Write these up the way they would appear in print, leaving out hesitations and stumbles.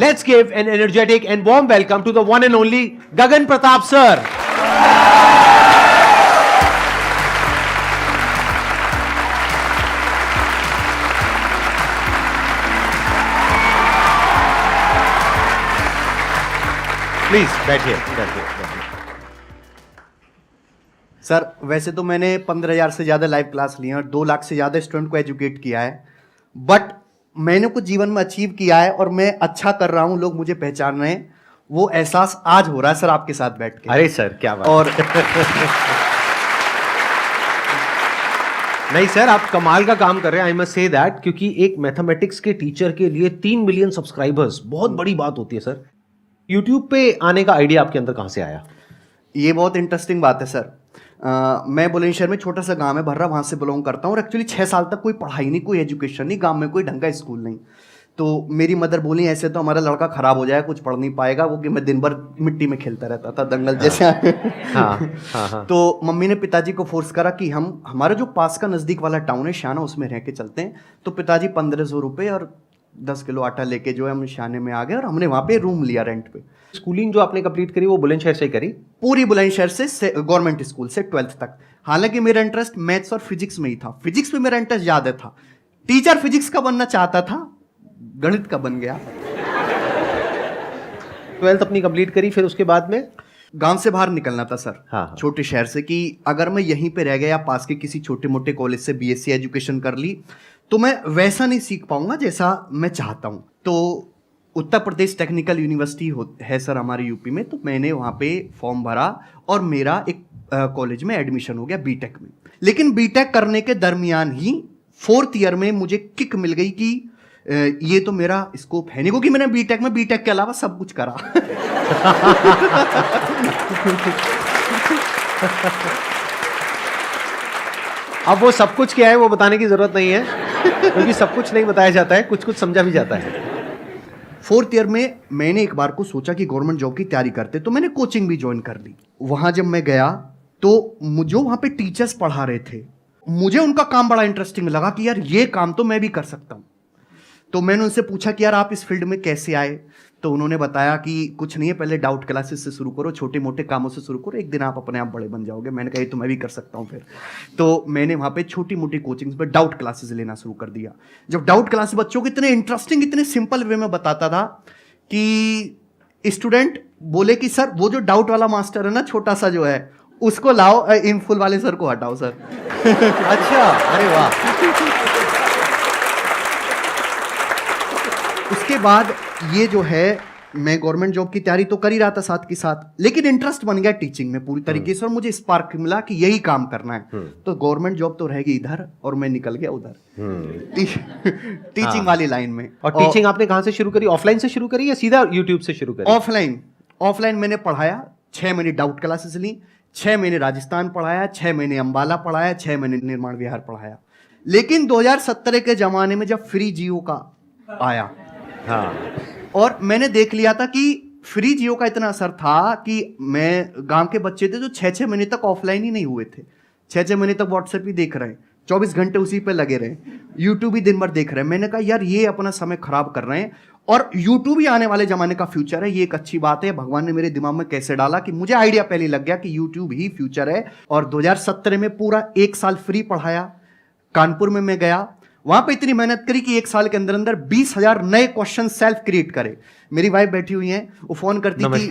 Let's give an energetic and warm welcome to the one and only Gagan Pratap sir. Please बैठिए। Sir वैसे तो मैंने 15,000 से ज़्यादा लाइव क्लास लिए और 2 लाख से ज़्यादा स्टूडेंट को एजुकेट किया है, बट मैंने कुछ जीवन में अचीव किया है और मैं अच्छा कर रहा हूँ, लोग मुझे पहचान रहे हैं, वो एहसास आज हो रहा है सर आपके साथ बैठ के। अरे सर क्या बात। और नहीं सर, आप कमाल का काम कर रहे हैं, आई मस्ट से दैट, क्योंकि एक मैथमेटिक्स के टीचर के लिए 3 मिलियन सब्सक्राइबर्स बहुत बड़ी बात होती है सर। यूट्यूब पे आने का आइडिया आपके अंदर कहाँ से आया? ये बहुत इंटरेस्टिंग बात है सर। मैं बुलंदशहर में छोटा सा गांव है भर्रा, वहाँ से बिलोंग करता हूँ और एक्चुअली 6 साल तक कोई पढ़ाई नहीं, कोई एजुकेशन नहीं, गांव में कोई ढंग का स्कूल नहीं। तो मेरी मदर बोली ऐसे तो हमारा लड़का खराब हो जाएगा, कुछ पढ़ नहीं पाएगा, वो कि मैं दिन भर मिट्टी में खेलता रहता था दंगल जैसे। हाँ। तो मम्मी ने पिताजी को फोर्स करा कि हम हमारा जो पास का नज़दीक वाला टाउन है शाना, उसमें रह के चलते हैं। तो पिताजी 1500 रुपये और 10 किलो आटा लेके जो है हम शाने में आ गए और हमने वहाँ पे रूम लिया रेंट पे। स्कूलिंग जो आपने कंप्लीट करी वो बुलंदशहर से ही करी? पूरी बुलंदशहर से गवर्नमेंट स्कूल से 12th तक। हालांकि मेरा इंटरेस्ट मैथ्स और फिजिक्स में ही था, फिजिक्स में मेरा इंटरेस्ट ज्यादा था। टीचर फिजिक्स का बनना चाहता था, गणित का बन गया। 12th अपनी कंप्लीट करी, फिर उसके बाद में गांव से बाहर निकलना था सर। हाँ। छोटे शहर से, कि अगर मैं यहीं पे रह गया या पास के किसी छोटे मोटे कॉलेज से बीएससी एजुकेशन कर ली तो मैं वैसा नहीं सीख पाऊंगा जैसा मैं चाहता हूं। तो उत्तर प्रदेश टेक्निकल यूनिवर्सिटी है सर हमारे यूपी में, तो मैंने वहाँ पे फॉर्म भरा और मेरा एक कॉलेज में एडमिशन हो गया बीटेक में। लेकिन बीटेक करने के दरमियान ही 4th ईयर में मुझे किक मिल गई कि ये तो मेरा स्कोप है नहीं, क्योंकि मैंने बीटेक के अलावा सब कुछ करा। अब वो सब कुछ क्या है वो बताने की जरूरत नहीं है, क्योंकि सब कुछ नहीं बताया जाता है, कुछ कुछ समझा भी जाता है। 4th ईयर में मैंने एक बार को सोचा कि गवर्नमेंट जॉब की तैयारी करते, तो मैंने कोचिंग भी ज्वाइन कर ली। वहां जब मैं गया तो मुझे वहां पे टीचर्स पढ़ा रहे थे, मुझे उनका काम बड़ा इंटरेस्टिंग लगा कि यार ये काम तो मैं भी कर सकता हूं। तो मैंने उनसे पूछा कि यार आप इस फील्ड में कैसे आए? तो उन्होंने बताया कि कुछ नहीं है, पहले डाउट क्लासेस से शुरू करो, छोटे मोटे कामों से शुरू करो, एक दिन आप अपने आप बड़े बन जाओगे। मैंने कहा ये तो मैं भी कर सकता हूँ फिर। तो मैंने वहाँ पे छोटी मोटी कोचिंग्स पे डाउट क्लासेस लेना शुरू कर दिया। जब डाउट क्लासेस बच्चों को इतने इंटरेस्टिंग, इतने सिंपल वे में बताता था कि स्टूडेंट बोले कि सर वो जो डाउट वाला मास्टर है ना, छोटा सा जो है, उसको लाओ, इन फुल वाले सर को हटाओ सर। अच्छा, अरे वाह। उसके बाद ये जो है, मैं गवर्नमेंट जॉब की तैयारी तो कर ही रहा था साथ के साथ, लेकिन इंटरेस्ट बन गया टीचिंग में पूरी तरीके से और मुझे स्पार्क मिला कि यही काम करना है। तो गवर्नमेंट जॉब तो रहेगी इधर और मैं निकल गया उधर टीचिंग वाली लाइन में। और टीचिंग आपने कहाँ से शुरू करी? ऑफलाइन से शुरू करी या सीधा यूट्यूब से शुरू करी? ऑफलाइन मैंने पढ़ाया, 6 महीने डाउट क्लासेस ली, 6 महीने राजस्थान पढ़ाया, 6 महीने अंबाला पढ़ाया, 6 महीने निर्माण विहार पढ़ाया। लेकिन 2017 के जमाने में जब फ्री जियो का आया, हाँ, और मैंने देख लिया था कि फ्री जियो का इतना असर था कि मैं गांव के बच्चे थे जो 6-6 महीने तक ऑफलाइन ही नहीं हुए थे, 6-6 महीने तक व्हाट्सएप ही देख रहे हैं, 24 घंटे उसी पे लगे रहे, यूट्यूब ही दिन भर देख रहे हैं। मैंने कहा यार ये अपना समय खराब कर रहे हैं और यूट्यूब ही आने वाले जमाने का फ्यूचर है, ये एक अच्छी बात है। भगवान ने मेरे दिमाग में कैसे डाला कि मुझे आइडिया पहले लग गया कि यूट्यूब ही फ्यूचर है। और 2017 में पूरा 1 साल फ्री पढ़ाया। कानपुर में मैं गया, वहां पे इतनी मेहनत करी कि 1 साल के अंदर अंदर 20,000 नए क्वेश्चन सेल्फ क्रिएट करे। मेरी वाइफ बैठी हुई है, वो फोन करती थी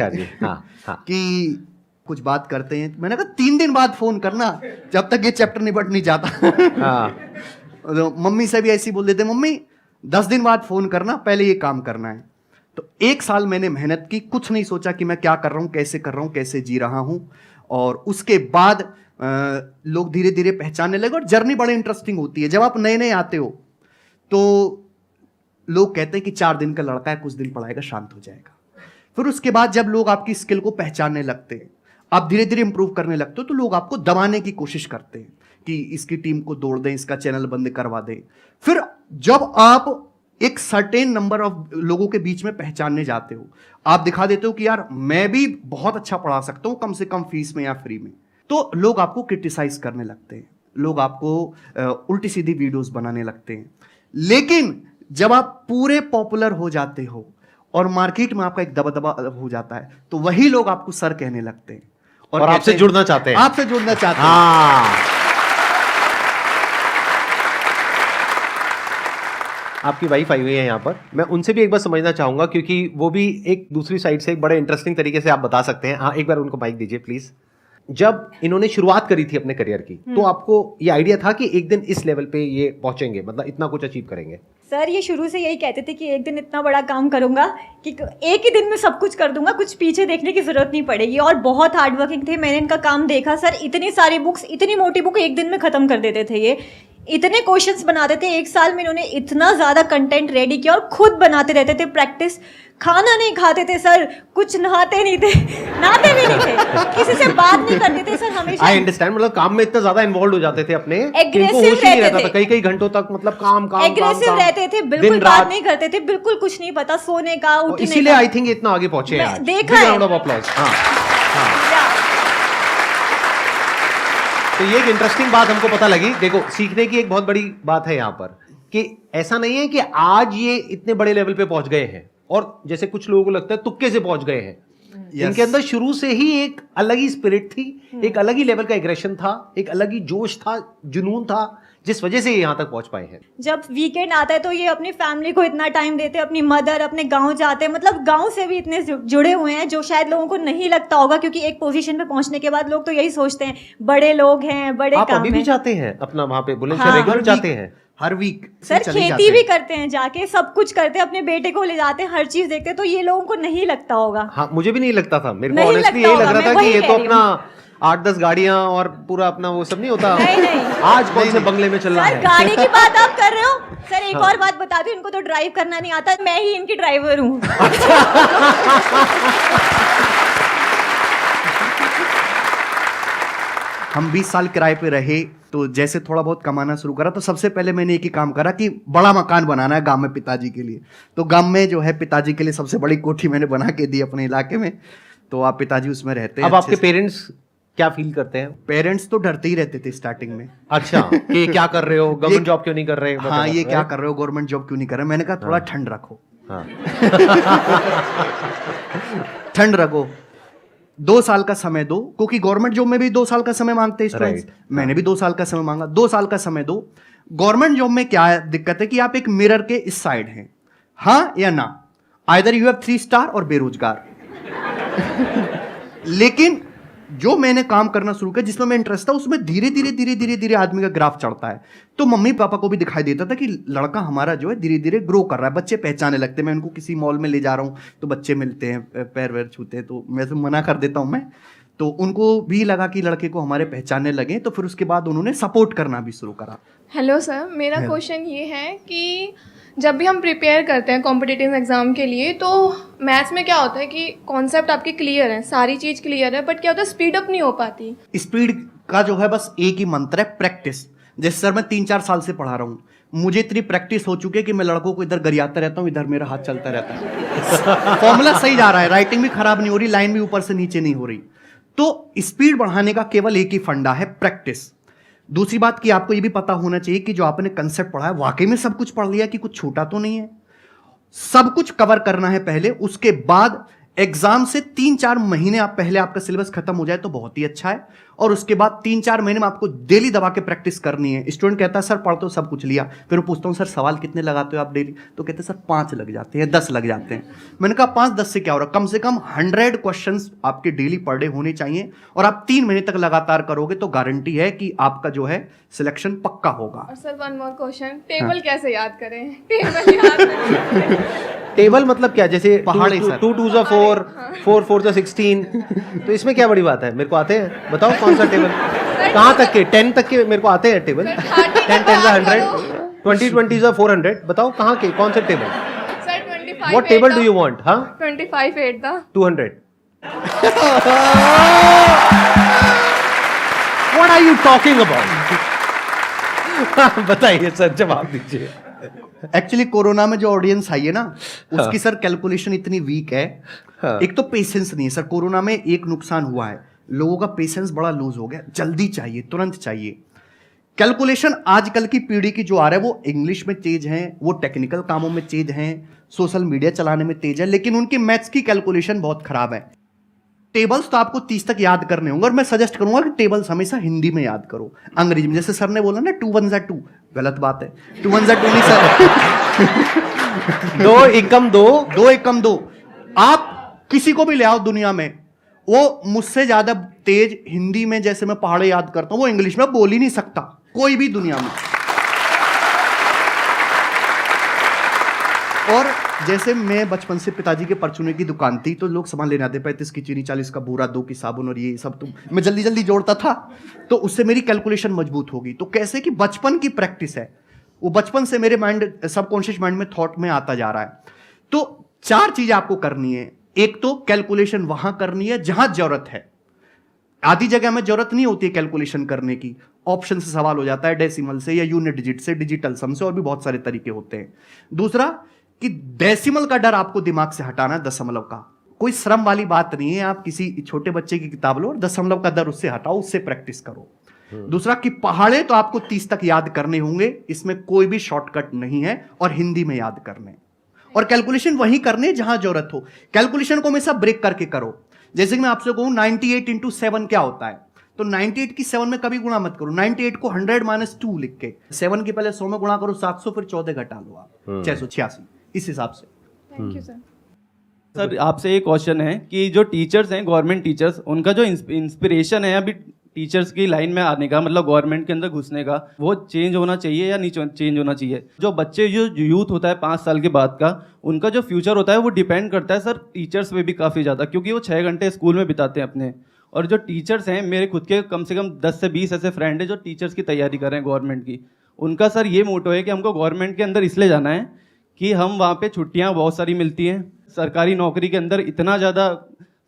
कि कुछ बात करते हैं। मैंने कहा 3 दिन बाद फोन करना, जब तक ये चैप्टर निपट नहीं जाता। तो मम्मी से भी ऐसी बोल देते, मम्मी 10 दिन बाद फोन करना, पहले ये काम करना है। तो 1 साल मैंने मेहनत की, कुछ नहीं सोचा कि मैं क्या कर रहा हूं, कैसे कर रहा हूं, कैसे जी रहा हूं। और उसके बाद लोग धीरे धीरे पहचानने लगे और जर्नी बड़ी इंटरेस्टिंग होती है। जब आप नए नए आते हो तो लोग कहते हैं कि 4 दिन का लड़का है, कुछ दिन पढ़ाएगा शांत हो जाएगा। फिर उसके बाद जब लोग आपकी स्किल को पहचानने लगते हैं, आप धीरे धीरे इंप्रूव करने लगते हो, तो लोग आपको दबाने की कोशिश करते हैं कि इसकी टीम को तोड़ दें, इसका चैनल बंद करवा दें। फिर जब आप एक सर्टेन नंबर ऑफ लोगों के बीच में पहचानने जाते हो, आप दिखा देते हो कि यार मैं भी बहुत अच्छा पढ़ा सकता हूं, कम से कम फीस में या फ्री में, तो लोग आपको क्रिटिसाइज करने लगते हैं, लोग आपको उल्टी सीधी वीडियोस बनाने लगते हैं। लेकिन जब आप पूरे पॉपुलर हो जाते हो और मार्केट में आपका एक दबदबा हो जाता है, तो वही लोग आपको सर कहने लगते हैं और आपसे जुड़ना चाहते हैं। आपसे जुड़ना चाहते हैं। हाँ। आपकी वाइफ आई हुई है यहाँ पर, मैं उनसे भी एक बार समझना चाहूंगा, क्योंकि वो भी एक दूसरी साइड से एक बड़े इंटरेस्टिंग तरीके से आप बता सकते हैं। हाँ, एक बार उनको माइक दीजिए प्लीज। जब इन्होंने शुरुआत करी थी अपने करियर की, तो आपको ये आइडिया था कि एक दिन इस लेवल पे ये पहुंचेंगे, मतलब इतना कुछ अचीव करेंगे? सर ये शुरू से यही कहते थे कि एक दिन इतना बड़ा काम करूंगा कि एक ही दिन में सब कुछ कर दूंगा, कुछ पीछे देखने की जरूरत नहीं पड़ेगी। और बहुत हार्ड वर्किंग थे, मैंने इनका काम देखा सर। इतनी सारी बुक्स, इतनी मोटी बुक एक दिन में खत्म कर देते थे ये। इतने क्वेश्चंस बनाते थे, एक साल में इन्होंने इतना ज़्यादा कंटेंट रेडी किया और खुद बनाते रहते थे प्रैक्टिस। खाना नहीं खाते थे सर, कुछ नहाते नहीं थे, नहाते भी नहीं थे, किसी से बात नहीं करते थे सर हमेशा। आई अंडरस्टैंड, मतलब काम में इतना ज्यादा इन्वॉल्व हो जाते थे अपने, एग्रेसिव रहते थे, कई कई घंटों तक, मतलब काम काम एग्रेसिव रहते थे, बिल्कुल बात नहीं करते थे, बिल्कुल कुछ नहीं पता सोने का, उठने का। इसीलिए आई थिंक इतना आगे पहुंचे हैं। देखा है। तो ये एक इंटरेस्टिंग बात हमको पता लगी। देखो, सीखने की एक बहुत बड़ी बात है यहाँ पर कि ऐसा नहीं है कि आज ये इतने बड़े लेवल पे पहुंच गए हैं और जैसे कुछ लोगों को लगता है तुक्के से पहुंच गए हैं। इनके अंदर शुरू से ही एक अलग ही स्पिरिट थी, एक अलग ही लेवल का एग्रेशन था, एक अलग ही जोश था, जुनून था, जिस वजह से ये यहाँ तक पहुंच पाए हैं। जब वीकेंड आता है तो ये अपनी फैमिली को इतना टाइम देते हैं, अपनी मदर, अपने गांव जाते हैं, मतलब गांव से भी इतने जुड़े हुए हैं जो शायद लोगों को नहीं लगता होगा, क्योंकि एक पोजीशन पे पहुंचने के बाद लोग तो यही सोचते हैं बड़े लोग हैं, बड़े काम हैं। आप अभी भी जाते हैं अपना वहाँ पे बुलंदशहर? हाँ, रेगुलर जाते हैं? हर वीक सर खेती भी करते हैं जाके, सब कुछ करते हैं, अपने बेटे को ले जाते हैं, हर चीज देखते हैं, तो ये लोगों को नहीं लगता होगा। हाँ, मुझे भी नहीं लगता था, मेरे को ऑनेस्टली यही लग रहा था कि ये तो अपना 8-10 गाड़ियां और पूरा अपना वो सब नहीं होता। नहीं। आज कौन से बंगले में चल रहा है? गाड़ी की बात आप कर रहे हो सर, एक और बात बता दूं, इनको तो ड्राइव करना नहीं आता, मैं ही इनकी ड्राइवर हूँ। हम 20 साल किराए पे रहे, तो जैसे थोड़ा बहुत कमाना शुरू करा तो सबसे पहले मैंने एक ही काम करा कि बड़ा मकान बनाना है गांव में पिताजी के लिए। तो गांव में जो है पिताजी के लिए सबसे बड़ी कोठी मैंने बना के दी अपने इलाके में, तो आप पिताजी उसमें रहते हैं। अब आपके पेरेंट्स क्या फील करते हैं? पेरेंट्स तो डरते ही रहते थे स्टार्टिंग में। अच्छा, कि क्या कर रहे हो, गवर्नमेंट जॉब क्यों नहीं कर रहे? हाँ, ये क्या कर रहे हो, गवर्नमेंट जॉब क्यों नहीं कर रहे? मैंने कहा थोड़ा ठंड रखो। हाँ। ठंड रखो, 2 साल का समय दो, क्योंकि गवर्नमेंट जॉब में भी 2 साल का समय मांगते हैं स्टूडेंट्स। मैंने भी 2 साल का समय मांगा, 2 साल का समय दो। गवर्नमेंट जॉब में क्या दिक्कत है कि आप एक मिरर के इस साइड हैं, हाँ या ना, आइदर यू हैव 3 स्टार और बेरोजगार। लेकिन जो मैंने काम करना शुरू किया, जिसमें मैं इंटरेस्ट था, उसमें धीरे धीरे आदमी का ग्राफ चढ़ता है। तो मम्मी पापा को भी दिखाई देता था कि लड़का हमारा जो है धीरे धीरे ग्रो कर रहा है, बच्चे पहचाने लगते हैं। मैं उनको किसी मॉल में ले जा रहा हूँ तो बच्चे मिलते हैं, पैर वैर छूते हैं, तो मैं तो मना कर देता हूँ मैं। तो उनको भी लगा कि लड़के को हमारे पहचानने लगे, तो फिर उसके बाद उन्होंने सपोर्ट करना भी शुरू करा। हेलो सर, मेरा क्वेश्चन ये है कि जब भी हम प्रिपेयर करते हैं कॉम्पिटिटिव एग्ज़ाम के लिए, तो मैथ्स में क्या होता है कि कॉन्सेप्ट आपके क्लियर है, सारी चीज़ क्लियर है, बट क्या होता है स्पीड अप नहीं हो पाती। स्पीड का जो है बस एक ही मंत्र है, प्रैक्टिस। जैसे सर मैं 3-4 साल से पढ़ा रहा हूँ, मुझे इतनी प्रैक्टिस हो चुकी है कि मैं लड़कों को इधर गरियाता रहता हूँ, इधर मेरा हाथ चलता रहता है। फॉर्मूला सही जा रहा है, राइटिंग भी खराब नहीं हो रही, लाइन भी ऊपर से नीचे नहीं हो रही। तो स्पीड बढ़ाने का केवल एक ही फंडा है, प्रैक्टिस। दूसरी बात कि आपको ये भी पता होना चाहिए कि जो आपने कंसेप्ट पढ़ा है वाकई में सब कुछ पढ़ लिया, कि कुछ छूटा तो नहीं है। सब कुछ कवर करना है पहले, उसके बाद एग्जाम से 3-4 महीने आप पहले आपका सिलेबस खत्म हो जाए तो बहुत ही अच्छा है, और उसके बाद 3-4 महीने में आपको डेली दबा के प्रैक्टिस करनी है। स्टूडेंट कहता है सर पढ़ तो सब कुछ लिया, फिर मैं पूछता हूँ सर सवाल कितने लगाते हो आप डेली? तो कहते हैं सर 5 लग जाते हैं, 10 लग जाते हैं। मैंने कहा 5-10 से क्या हो रहा है, कम से कम 100 क्वेश्चंस आपके डेली पर डे होने चाहिए, और आप 3 महीने तक लगातार करोगे तो गारंटी है कि आपका जो है सिलेक्शन पक्का होगा। और sir one more question, table कैसे याद करें? टेबल याद करें। टेबल मतलब क्या? जैसे पहाड़ी सर, 2 2 4, 4 4 16, तो इसमें क्या बड़ी बात है? मेरे को आते हैं, बताओ कौन सा टेबल? कहाँ तक के? 10 तक के मेरे को आते हैं टेबल। 10 10 100, 20 20 400, बताओ कहाँ के, कौन से table? Sir 25 what table do you want? हाँ, 25 8 था 200। What are you talking about? बताइए सर, जवाब दीजिए। एक्चुअली कोरोना में जो ऑडियंस आई है ना, उसकी सर कैलकुलेशन इतनी वीक है। एक तो पेशेंस नहीं है सर, कोरोना में एक नुकसान हुआ है, लोगों का पेशेंस बड़ा लूज हो गया, जल्दी चाहिए, तुरंत चाहिए। कैलकुलेशन आजकल की पीढ़ी की जो आ रहा है वो इंग्लिश में तेज हैं, वो टेक्निकल कामों में तेज हैं, सोशल मीडिया चलाने में तेज है, लेकिन उनकी मैथ्स की कैलकुलेशन बहुत खराब है। टेबल्स तो आपको 30 तक याद करने होंगे और मैं सजेस्ट करूंगा कि टेबल्स हमेशा हिंदी में याद करो। अंग्रेजी में जैसे सर ने बोला ना 2 1 2, गलत बात है। 2 1 2 नहीं सर, 2 एकम 2, 2 एकम 2। आप किसी को भी ले आओ दुनिया में, वो मुझसे ज्यादा तेज हिंदी में जैसे मैं पहाड़े याद करता हूं वो इंग्लिश में बोल ही नहीं सकता, कोई भी दुनिया में। और जैसे मैं बचपन से पिताजी के परचूने की दुकान थी तो लोग सामान लेने आते, 35 की चीनी, 40 का बूरा, 2 की साबुन और ये सब, तो मैं जल्दी जल्दी जोड़ता था, तो उससे मेरी कैलकुलेशन मजबूत होगी। तो कैसे कि बचपन की प्रैक्टिस है, वो बचपन से मेरे माइंड, सबकॉन्शियस माइंड में थॉट में आता जा रहा है। तो 4 चीजें आपको करनी है। एक तो कैलकुलेशन वहां करनी है जहां जरूरत है, आधी जगह में जरूरत नहीं होती है कैलकुलेशन करने की, ऑप्शन से सवाल हो जाता है, डेसिमल से या यूनिट डिजिट से, डिजिटल सम से, और भी बहुत सारे तरीके होते हैं। दूसरा कि डेसिमल का डर आपको दिमाग से हटाना है, दशमलव का। कोई श्रम वाली बात नहीं है, आप किसी छोटे बच्चे की किताब लो और दशमलव का डर उससे हटाओ, उससे प्रैक्टिस करो। दूसरा कि पहाड़े तो आपको 30 तक याद करने होंगे, इसमें कोई भी शॉर्टकट नहीं है, और हिंदी में याद करने, और कैलकुलेशन वही करने जहां जरूरत हो। कैलकुलेशन को हमेशा ब्रेक करके करो। जैसे कि मैं आपसे कहूं 98 इंटू 7 क्या होता है, तो 98 की 7 में कभी गुणा मत करो, 98 को 100 - 2 लिख के 7 के पहले 100 में गुणा करो 700, फिर 14 घटा लो आप 686, इस हिसाब से। Thank you sir. सर आपसे एक क्वेश्चन है कि जो टीचर्स हैं, गवर्नमेंट टीचर्स, उनका जो इंस्पिरेशन है अभी टीचर्स की लाइन में आने का, मतलब गवर्नमेंट के अंदर घुसने का, वो चेंज होना चाहिए या नहीं चेंज होना चाहिए? जो बच्चे, जो यूथ होता है 5 साल के बाद का, उनका जो फ्यूचर होता है वो डिपेंड करता है सर टीचर्स पे भी काफ़ी ज़्यादा, क्योंकि वो 6 घंटे स्कूल में बिताते हैं अपने। और जो टीचर्स हैं, मेरे खुद के कम से कम 10 से 20 ऐसे फ्रेंड हैं जो टीचर्स की तैयारी कर रहे हैं गवर्नमेंट की। उनका सर ये मोटो है कि हमको गवर्नमेंट के अंदर इसलिए जाना है कि हम वहाँ पे छुट्टियाँ बहुत सारी मिलती हैं, सरकारी नौकरी के अंदर इतना ज़्यादा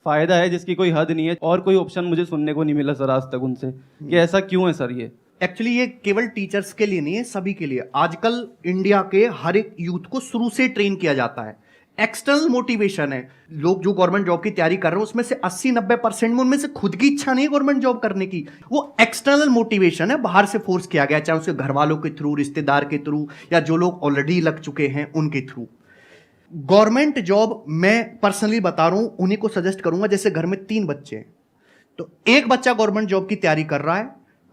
फ़ायदा है जिसकी कोई हद नहीं है, और कोई ऑप्शन मुझे सुनने को नहीं मिला सर आज तक उनसे कि ऐसा क्यों है सर। ये एक्चुअली ये केवल टीचर्स के लिए नहीं है, सभी के लिए। आजकल इंडिया के हर एक यूथ को शुरू से ट्रेन किया जाता है, एक्सटर्नल मोटिवेशन है। लोग जो गवर्नमेंट जॉब की तैयारी कर रहे हैं उसमें से 80-90% में उनमें से खुद की इच्छा नहीं है गवर्नमेंट जॉब करने की, वो एक्सटर्नल मोटिवेशन है, बाहर से फोर्स किया गया, चाहे उसके घर वालों के थ्रू, रिश्तेदार के थ्रू, या जो लोग ऑलरेडी लग चुके हैं उनके थ्रू। गवर्नमेंट जॉब मैं पर्सनली बता रहा हूं, उन्हीं को सजेस्ट करूंगा जैसे घर में 3 बच्चे हैं, तो एक बच्चा गवर्नमेंट जॉब की तैयारी कर रहा है,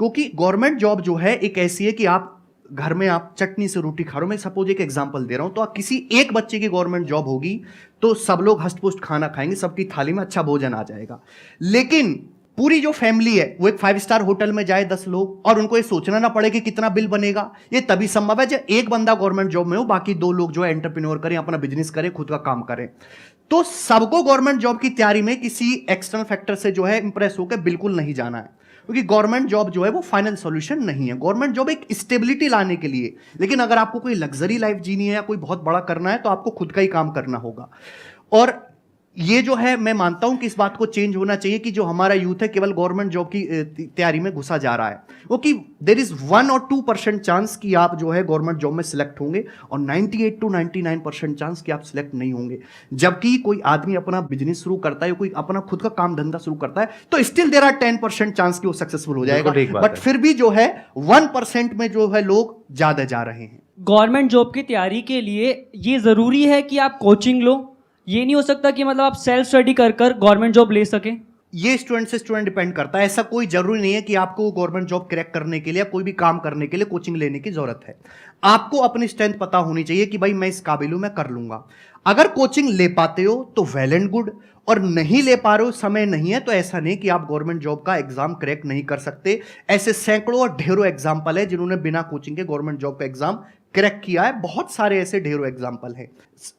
क्योंकि गवर्नमेंट जॉब जो है एक ऐसी है कि आप घर में आप चटनी से रोटी खा रहे हो। मैं सपोज एक एग्जांपल दे रहा हूं, तो आप किसी एक बच्चे की गवर्नमेंट जॉब होगी तो सब लोग हष्ट-पुष्ट खाना खाएंगे, सबकी थाली में अच्छा भोजन आ जाएगा। लेकिन पूरी जो फैमिली है वो एक 5 स्टार होटल में जाए 10 लोग, और उनको ये सोचना ना पड़े कि कितना बिल बनेगा, ये तभी संभव है जब एक बंदा गवर्नमेंट जॉब में हो, बाकी 2 लोग जो है एंटरप्रेन्योर करें, अपना बिजनेस करें, खुद का काम करें। तो सबको गवर्नमेंट जॉब की तैयारी में किसी एक्सटर्नल फैक्टर से जो है इंप्रेस होकर बिल्कुल नहीं जाना है, क्योंकि गवर्नमेंट जॉब जो है वो फाइनल सॉल्यूशन नहीं है। गवर्नमेंट जॉब एक स्टेबिलिटी लाने के लिए, लेकिन अगर आपको कोई लग्जरी लाइफ जीनी है या कोई बहुत बड़ा करना है तो आपको खुद का ही काम करना होगा। और ये जो है मैं मानता हूं कि इस बात को चेंज होना चाहिए कि जो हमारा यूथ है केवल गवर्नमेंट जॉब की तैयारी में घुसा जा रहा है, क्योंकि देयर इज 1 और 2% चांस कि आप जो है गवर्नमेंट जॉब में सिलेक्ट होंगे, और 98 to 99% चांस कि आप सिलेक्ट नहीं होंगे। जबकि कोई आदमी अपना बिजनेस शुरू करता है, कोई अपना खुद का काम धंधा शुरू करता है, तो स्टिल देयर आर 10% चांस कि वो सक्सेसफुल हो जाएगा, बट फिर भी जो है 1% में जो है लोग ज्यादा जा रहे हैं। गवर्नमेंट जॉब की तैयारी के लिए ये ज़रूरी है कि आप कोचिंग लो, ये नहीं हो सकता कि मतलब आप सेल्फ स्टडी कर गवर्नमेंट जॉब ले सकें? ये स्टूडेंट से स्टूडेंट डिपेंड करता है। ऐसा कोई जरूरी नहीं है कि आपको गवर्नमेंट जॉब क्रैक करने के लिए या कोई भी काम करने के लिए कोचिंग लेने की जरूरत है। आपको अपनी स्ट्रेंथ पता होनी चाहिए कि भाई मैं इस काबिल हूं, मैं कर लूंगा। अगर कोचिंग ले पाते हो तो वेल एंड गुड, और नहीं ले पा रहे हो, समय नहीं है, तो ऐसा नहीं कि आप गवर्नमेंट जॉब का एग्जाम क्रैक नहीं कर सकते। ऐसे सैकड़ों और ढेरों एग्जाम्पल है जिन्होंने बिना कोचिंग के गवर्नमेंट जॉब का एग्जाम क्रैक किया है, बहुत सारे ऐसे ढेरों एग्जाम्पल हैं।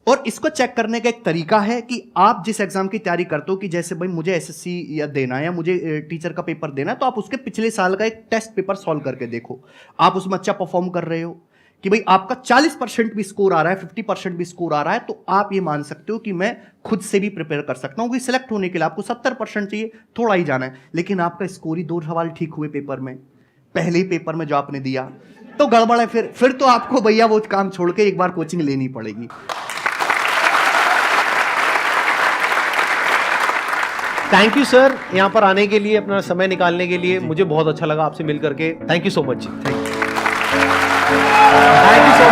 और इसको चेक करने का एक तरीका है कि आप जिस एग्जाम की तैयारी करते हो, कि जैसे भाई मुझे एसएससी या देना है या मुझे टीचर का पेपर देना है, तो आप उसके पिछले साल का एक टेस्ट पेपर सॉल्व करके देखो, आप उसमें अच्छा परफॉर्म कर रहे हो कि भाई आपका 40% भी स्कोर आ रहा है, 50% भी स्कोर आ रहा है, तो आप ये मान सकते हो कि मैं खुद से भी प्रिपेयर कर सकता हूं। कि सिलेक्ट होने के लिए आपको 70% चाहिए, थोड़ा ही जाना है, लेकिन आपका स्कोर ही 2 सवाल ठीक हुए पेपर में, पहले ही पेपर में जो आपने दिया, तो गड़बड़ है। फिर तो आपको भैया वो काम छोड़ के एक बार कोचिंग लेनी पड़ेगी। थैंक यू सर, यहाँ पर आने के लिए, अपना समय निकालने के लिए। मुझे बहुत अच्छा लगा आपसे मिल करके। Thank you so much. Thank you. Thank you so